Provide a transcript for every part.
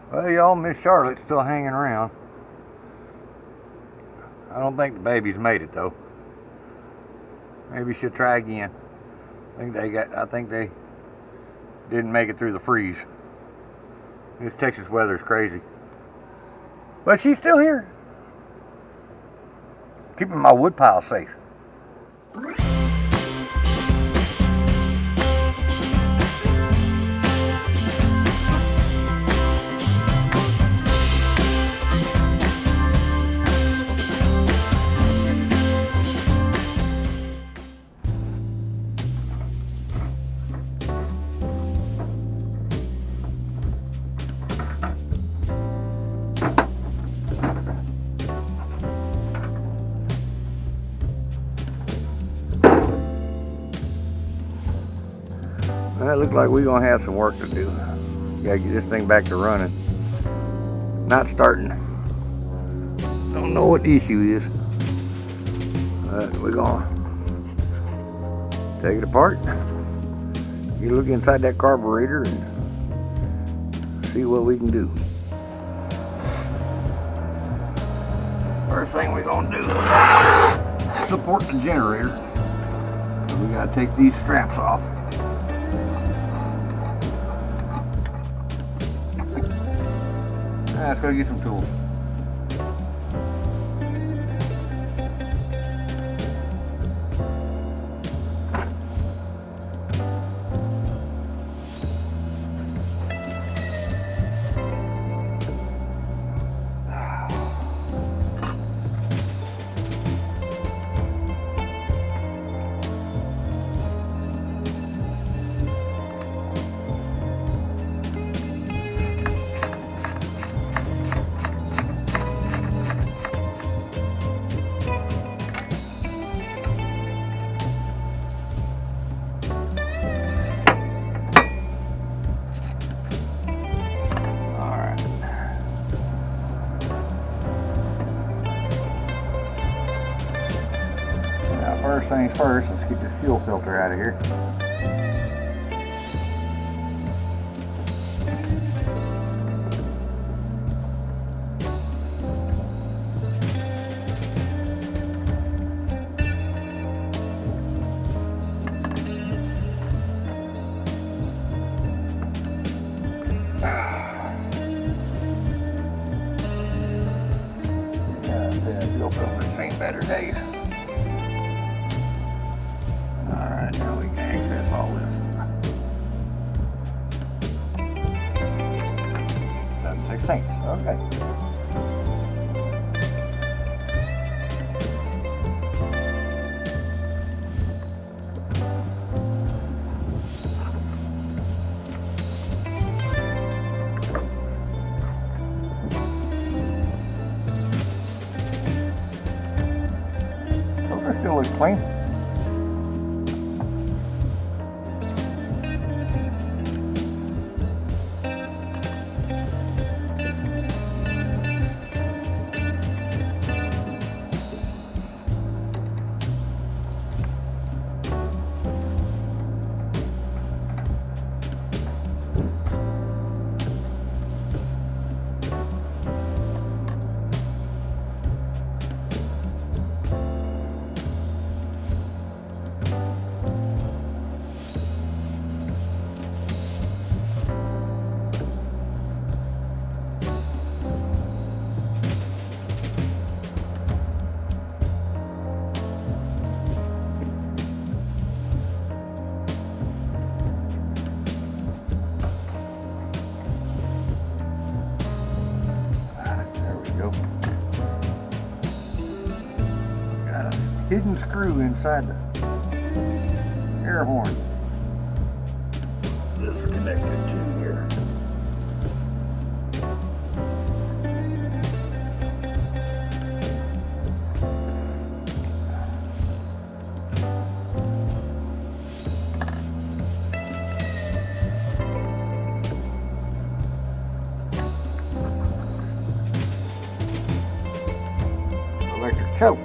Well, y'all, Miss Charlotte's still hanging around. I don't think the baby's made it though. Maybe she'll try again. I think they didn't make it through the freeze. This Texas weather is crazy. But she's still here. Keeping my wood pile safe. Well, it looks like we're gonna have some work to do. Gotta get this thing back to running. Not starting. Don't know what the issue is. But we're gonna take it apart. You look inside that carburetor and see what we can do. First thing we're gonna do is support the generator. We gotta take these straps off. Let's go get some tools. First things first, let's get this fuel filter out of here. Fuel filter's seen better days. Alright, now we can access all this. 7/16. Okay. Filter still looks clean. Got a hidden screw inside the air horn. This is connected to here. Electric choke.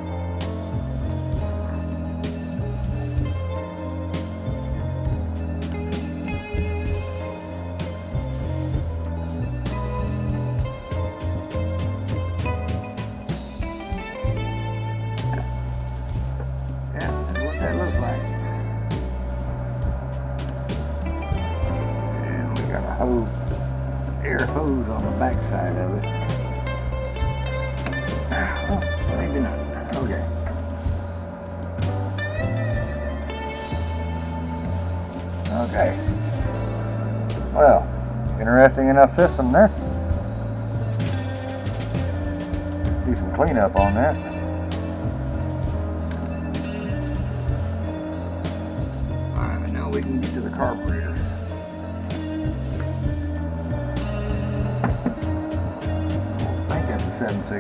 air hose on the back side of it. Oh, maybe not. Okay. Okay. Well, interesting enough system there. Do some cleanup on that. Alright, now we can get to the carburetor. I think that's a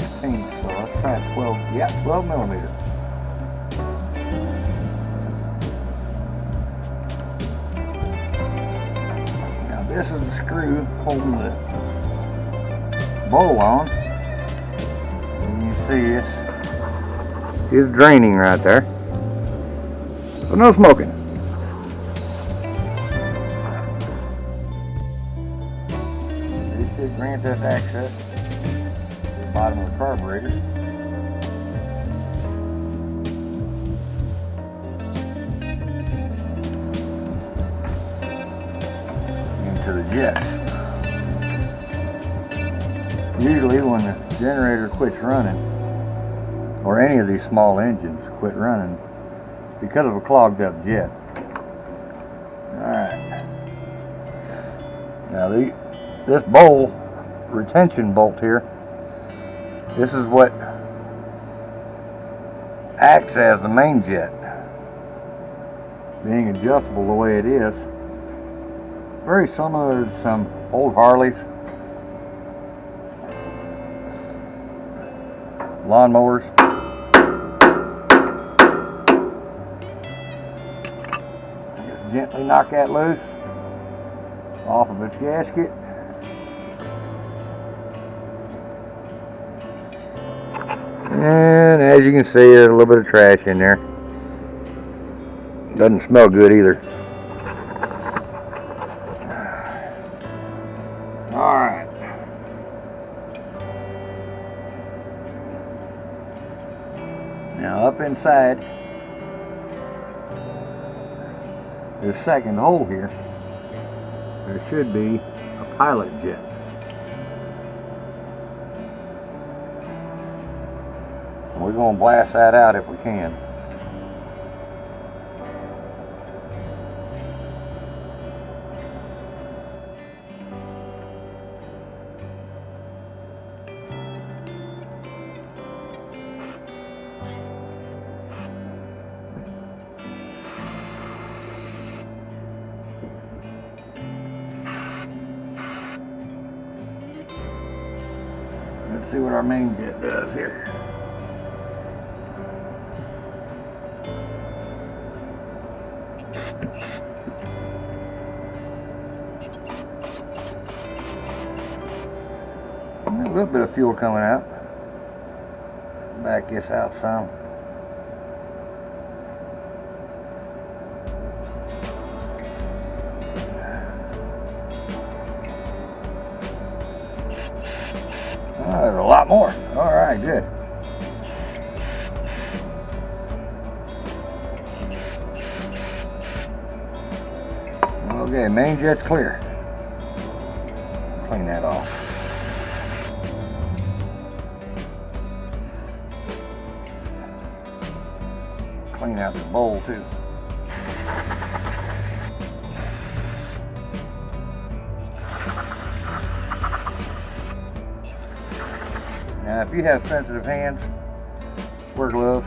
7/16, so let's try 12, yeah, 12 millimeters. Now this is the screw holding the bowl on. And you see it's draining right there. So no smoking. This should grant us access to the bottom of the carburetor. Into the jets. Usually when the generator quits running, or any of these small engines quit running, because of a clogged up jet. Alright. Now this bowl, retention bolt here, this is what acts as the main jet. Being adjustable the way it is. Very similar to some old Harleys, lawnmowers. Just gently knock that loose off of its gasket. And as you can see, there's a little bit of trash in there. Doesn't smell good either. Alright. Now up inside this second hole here, there should be a pilot jet. We're going to blast that out if we can. Let's see what our main jet does here. A little bit of fuel coming out. Back this out some. Oh, there's a lot more. All right, good. Okay, main jet's clear. Clean that off. Clean out the bowl too. Now if you have sensitive hands, wear gloves.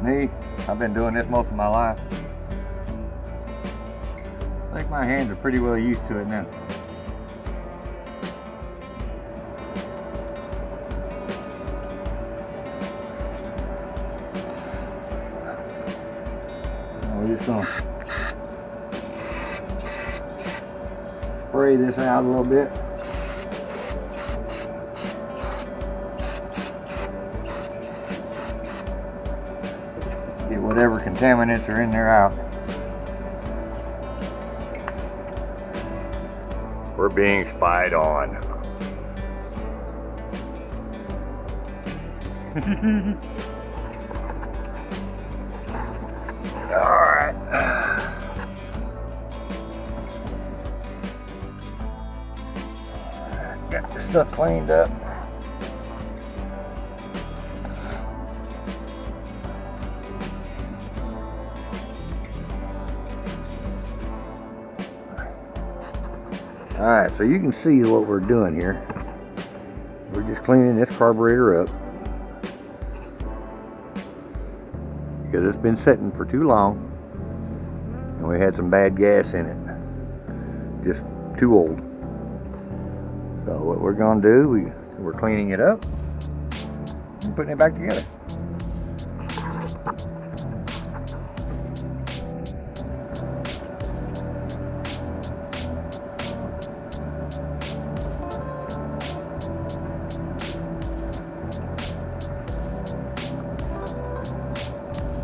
Me, I've been doing this most of my life. I think my hands are pretty well used to it now. We're just going to spray this out a little bit. Get whatever contaminants are in there out. We're being spied on. Got this stuff cleaned up. Alright, so you can see what we're doing here. We're just cleaning this carburetor up because it's been sitting for too long and we had some bad gas in it. Just too old. So what we're going to do, we're cleaning it up and putting it back together.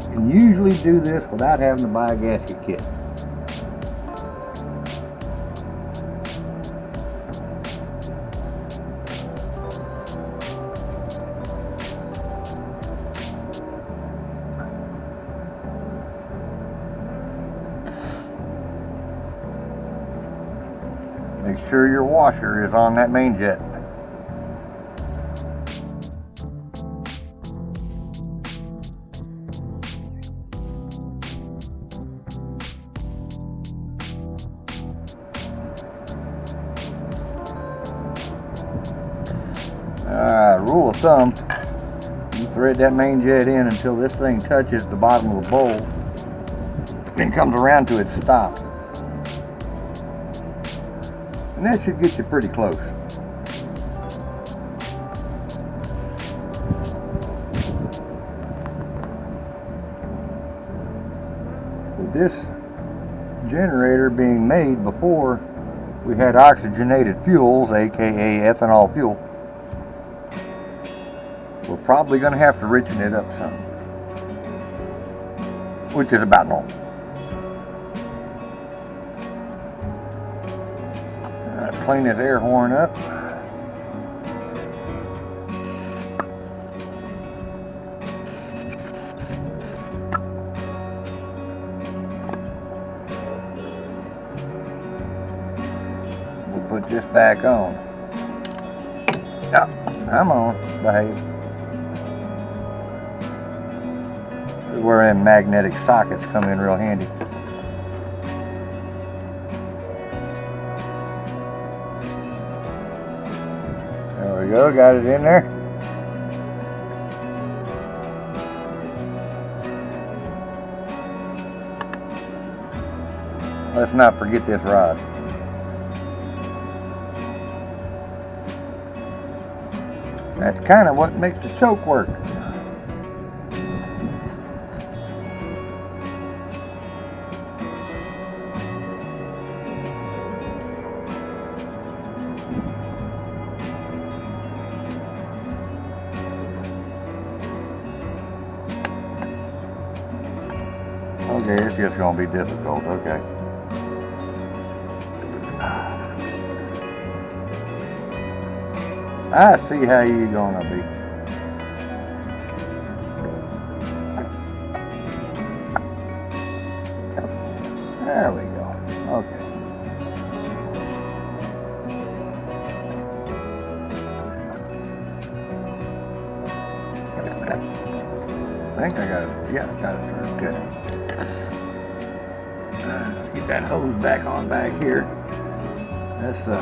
You can usually do this without having to buy a gasket kit. Make sure your washer is on that main jet. Rule of thumb, you thread that main jet in until this thing touches the bottom of the bowl, then comes around to its stop. And that should get you pretty close. With this generator being made before we had oxygenated fuels, aka ethanol fuel, we're probably going to have to richen it up some, which is about normal. Clean this air horn up. We'll put this back on. Yeah, come on, behave. This is where them magnetic sockets come in real handy. There we go, got it in there. Let's not forget this rod. That's kind of what makes the choke work. Okay, it's just going to be difficult, okay. I see how you're going to be. There we go, okay. I think I got it, yeah, I got it turned good. Get that hose back on back here. That's the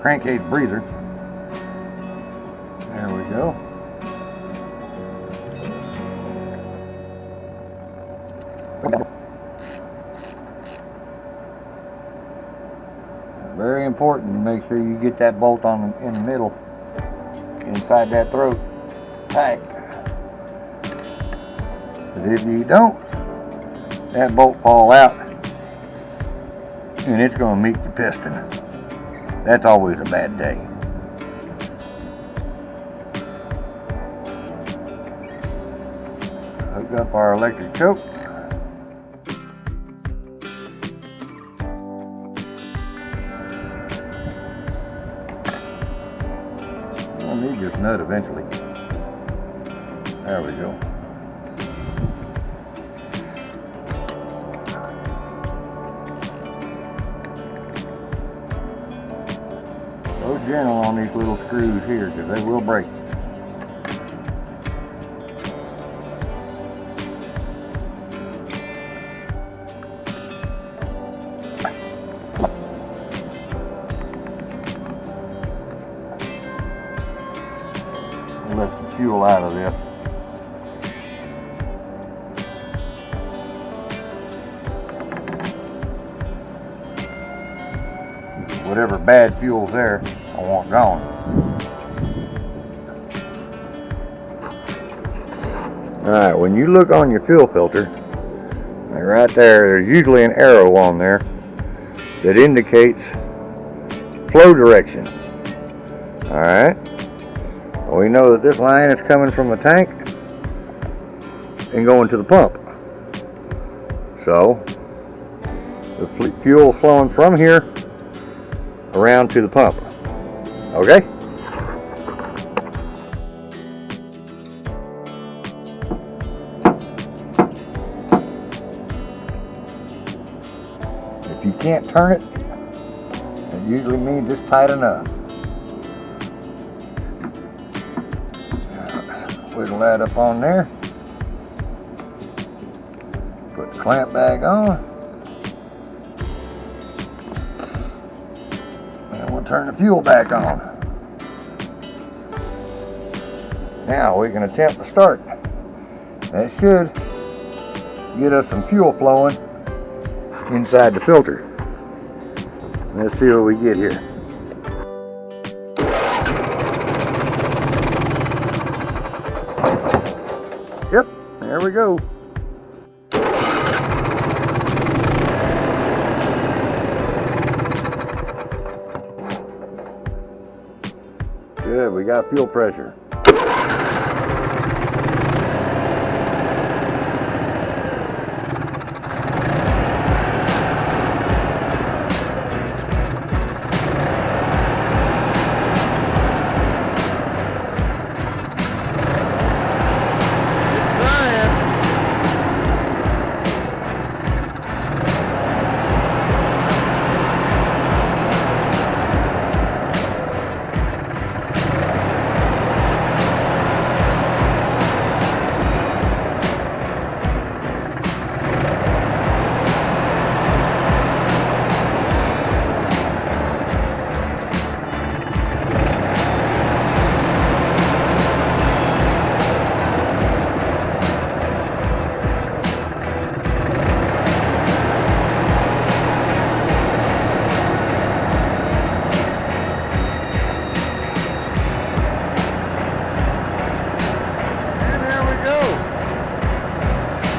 crankcase breather. There we go. Very important to make sure you get that bolt on in the middle, inside that throat tight. But if you don't, that bolt fall out and it's going to meet the piston. That's always a bad day. Hook up our electric choke. I'll need this nut eventually. There we go. Go gentle on these little screws here because they will break. Let some fuel out of this. Whatever bad fuel's there, I want gone. Alright, when you look on your fuel filter, right there's usually an arrow on there that indicates flow direction. Alright, we know that this line is coming from the tank and going to the pump. So, the fuel flowing from here around to the pump. Okay? If you can't turn it, it usually means it's tight enough. Wiggle that up on there. Put the clamp back on. And we'll turn the fuel back on. Now we can attempt to start. That should get us some fuel flowing inside the filter. Let's see what we get here. Yep, there we go. Good, we got fuel pressure.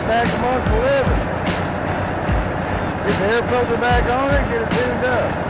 Back a month for living. Get the air filter back on it, get it tuned up.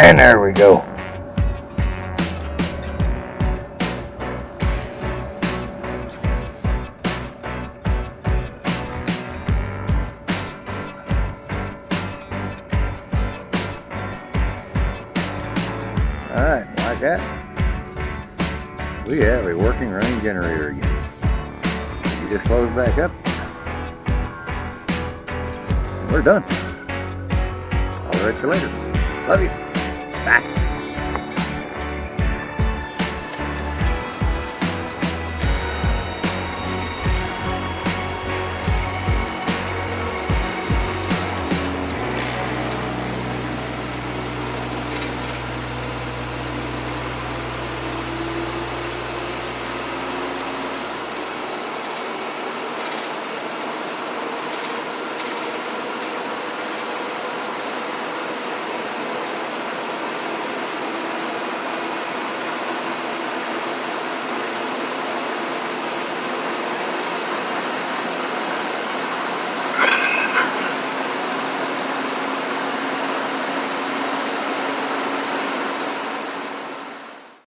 And there we go. Alright, like that, we have a working running generator again. You just close back up. We're done. I'll catch you later. Love you. Bye.